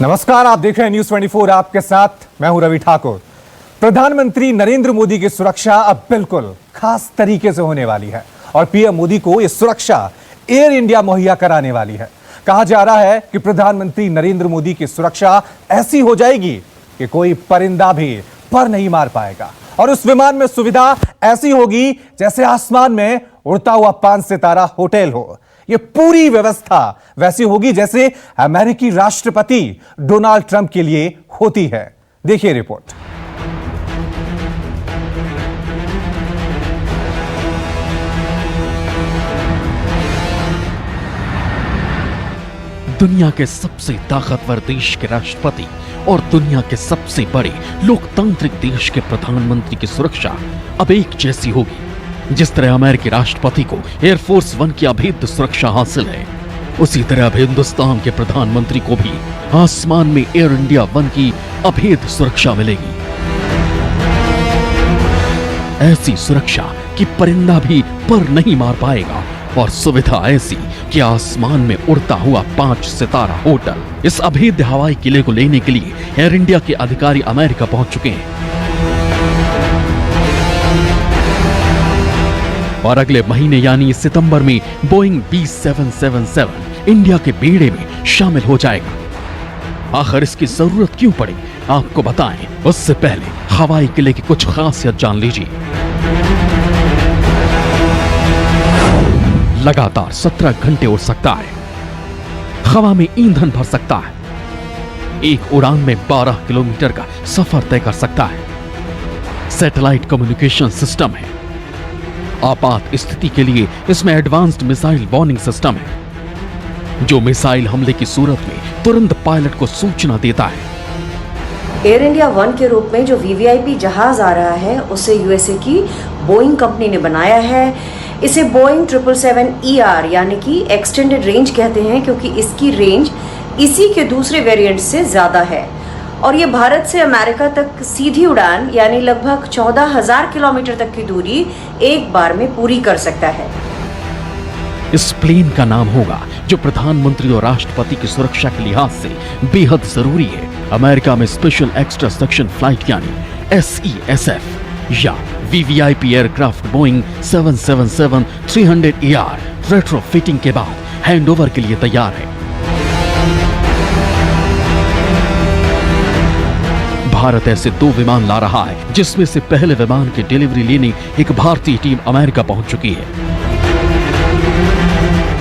नमस्कार, आप देख रहे हैं न्यूज 24। आपके साथ मैं हूं रवि ठाकुर। प्रधानमंत्री नरेंद्र मोदी की सुरक्षा अब बिल्कुल खास तरीके से होने वाली है और पीएम मोदी को यह सुरक्षा एयर इंडिया मुहैया कराने वाली है। कहा जा रहा है कि प्रधानमंत्री नरेंद्र मोदी की सुरक्षा ऐसी हो जाएगी कि कोई परिंदा भी पर नहीं मार पाएगा और उस विमान में सुविधा ऐसी होगी जैसे आसमान में उड़ता हुआ 5 सितारा होटल हो। यह पूरी व्यवस्था वैसी होगी जैसे अमेरिकी राष्ट्रपति डोनाल्ड ट्रंप के लिए होती है। देखिए रिपोर्ट। दुनिया के सबसे ताकतवर देश के राष्ट्रपति और दुनिया के सबसे बड़े लोकतांत्रिक देश के प्रधानमंत्री की सुरक्षा अब एक जैसी होगी। जिस तरह अमेरिकी राष्ट्रपति को एयरफोर्स 1 की अभेद्य सुरक्षा हासिल है, उसी तरह अब हिंदुस्तान के प्रधानमंत्री को भी आसमान में एयर इंडिया 1 की अभेद्य सुरक्षा मिलेगी। ऐसी सुरक्षा कि परिंदा भी पर नहीं मार पाएगा और सुविधा ऐसी कि आसमान में उड़ता हुआ 5 सितारा होटल। इस अभेद्य हवाई किले को लेने के लिए एयर इंडिया के अधिकारी अमेरिका पहुंच चुके हैं और अगले महीने यानी सितंबर में बोइंग B777 इंडिया के बेड़े में शामिल हो जाएगा। आखिर इसकी जरूरत क्यों पड़ी, आपको बताएं उससे पहले हवाई किले की कुछ खासियत जान लीजिए। लगातार 17 घंटे उड़ सकता है, हवा में ईंधन भर सकता है, एक उड़ान में 12 किलोमीटर का सफर तय कर सकता है, सैटेलाइट कम्युनिकेशन सिस्टम है, आपात स्थिति के लिए इसमें एडवांस्ड मिसाइल वार्निंग सिस्टम है जो मिसाइल हमले की सूरत में तुरंत पायलट को सूचना देता है। एयर इंडिया 1 के रूप में जो वीवीआईपी जहाज आ रहा है उसे यूएसए की बोइंग कंपनी ने बनाया है। इसे बोइंग 777ER यानी कि एक्सटेंडेड रेंज कहते हैं क्योंकि इसकी रेंज इसी के दूसरे वेरिएंट से ज्यादा है और ये भारत से अमेरिका तक सीधी उड़ान यानी लगभग 14,000 किलोमीटर तक की दूरी एक बार में पूरी कर सकता है। इस प्लेन का नाम होगा जो प्रधानमंत्री और राष्ट्रपति की सुरक्षा के लिहाज से बेहद जरूरी है। अमेरिका में स्पेशल एक्स्ट्रा सेक्शन फ्लाइट यानी SESF या VVIP aircraft Boeing 777-300ER retrofitting के बाद हैंडओवर के लिए तैयार है। भारत ऐसे 2 विमान ला रहा है जिसमें से पहले विमान की डिलीवरी लेने एक भारतीय टीम अमेरिका पहुंच चुकी है।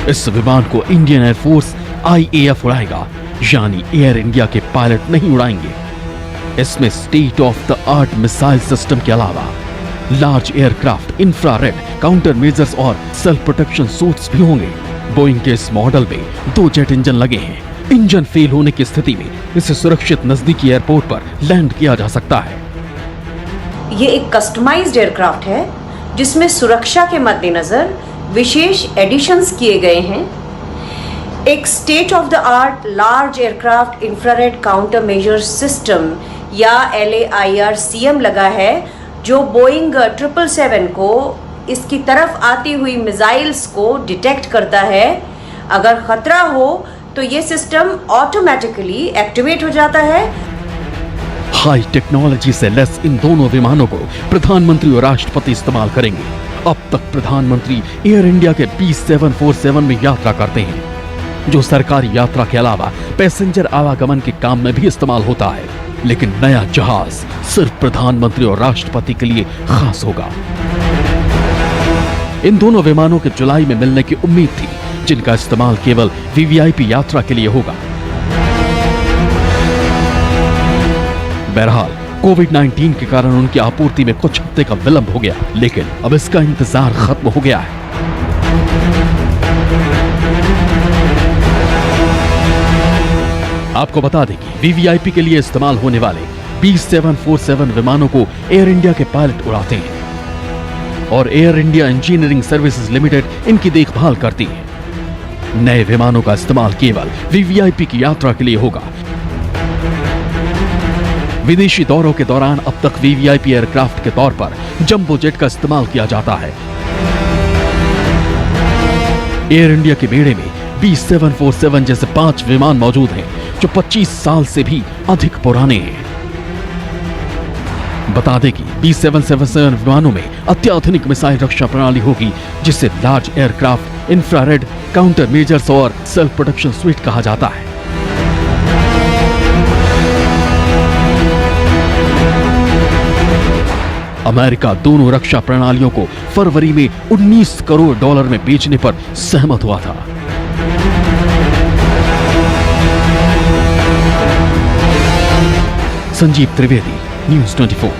इस विमान को इंडियन एयरफोर्स IAF उड़ाएगा, यानी एयर इंडिया के पायलट नहीं उड़ाएंगे। इसमें state of the art missile system के अलावा large aircraft, infrared counter measures और सेल्फ प्रोटेक्शन सूट्स भी होंगे। बोइंग के इस मॉडल में 2 जेट इंजन लगे हैं। इंजन फेल होने की स्थिति में इसे सुरक्षित नजदीकी एयरपोर्ट पर लैंड किया जा सकता है। ये एक कस्टमाइज्ड एयरक्राफ्ट है जिसमें सुरक्षा के मद्देनजर विशेष एडिशंस किए गए हैं। एक state of the art large aircraft infrared counter measure system या LAIRCM लगा है जो बोइंग 777 को इसकी तरफ आती हुई मिसाइल्स को डिटेक्ट करता है। अगर खतरा हो तो ये सिस्टम ऑटोमेटिकली एक्टिवेट हो जाता है। हाई टेक्नोलॉजी से लेस इन दोनों विमानों को प्रधानमंत्री और राष्ट्रपति इस्तेमाल करेंगे। अब तक प्रधानमंत्री एयर इंडिया के B747 में यात्रा करते हैं जो सरकारी यात्रा के अलावा पैसेंजर आवागमन के काम में भी इस्तेमाल होता है, लेकिन नया जहाज सिर्फ प्रधानमंत्री और राष्ट्रपति के लिए खास होगा। इन दोनों विमानों के जुलाई में मिलने की उम्मीद थी, जिनका इस्तेमाल केवल वीवीआईपी यात्रा के लिए होगा। बहरहाल कोविड-19 के कारण उनकी आपूर्ति में कुछ हफ्ते का विलंब हो गया, लेकिन अब इसका इंतजार खत्म हो गया है। आपको बता दें कि वीवीआईपी के लिए इस्तेमाल होने वाले B747 विमानों को एयर इंडिया के पायलट उड़ाते हैं और air India engineering services limited इनकी देखभाल करती है। नए विमानों का इस्तेमाल केवल वीवीआईपी की यात्रा के लिए होगा। विदेशी दौरों के दौरान अब तक वीवीआईपी एयरक्राफ्ट के तौर पर जंबो जेट का इस्तेमाल किया जाता है। एयर इंडिया के बेड़े में B747 जैसे 5 विमान मौजूद हैं जो 25 साल से भी अधिक पुराने हैं। बता दें कि B777 विमानों में अत्याधुनिक मिसाइल रक्षा प्रणाली होगी जिसे large aircraft infrared counter measures और सेल्फ प्रोटेक्शन स्वीट कहा जाता है। अमेरिका दोनों रक्षा प्रणालियों को फरवरी में $19 करोड़ में बेचने पर सहमत हुआ था। संजीव त्रिवेदी, न्यूज़ 24।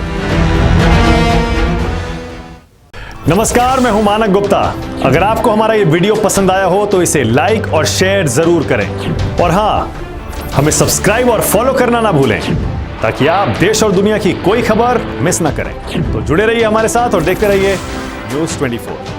नमस्कार, मैं हूं मानक गुप्ता। अगर आपको हमारा ये वीडियो पसंद आया हो तो इसे लाइक और शेयर जरूर करें और हां, हमें सब्सक्राइब और फॉलो करना ना भूलें ताकि आप देश और दुनिया की कोई खबर मिस ना करें। तो जुड़े रहिए हमारे साथ और देखते रहिए न्यूज़ 24।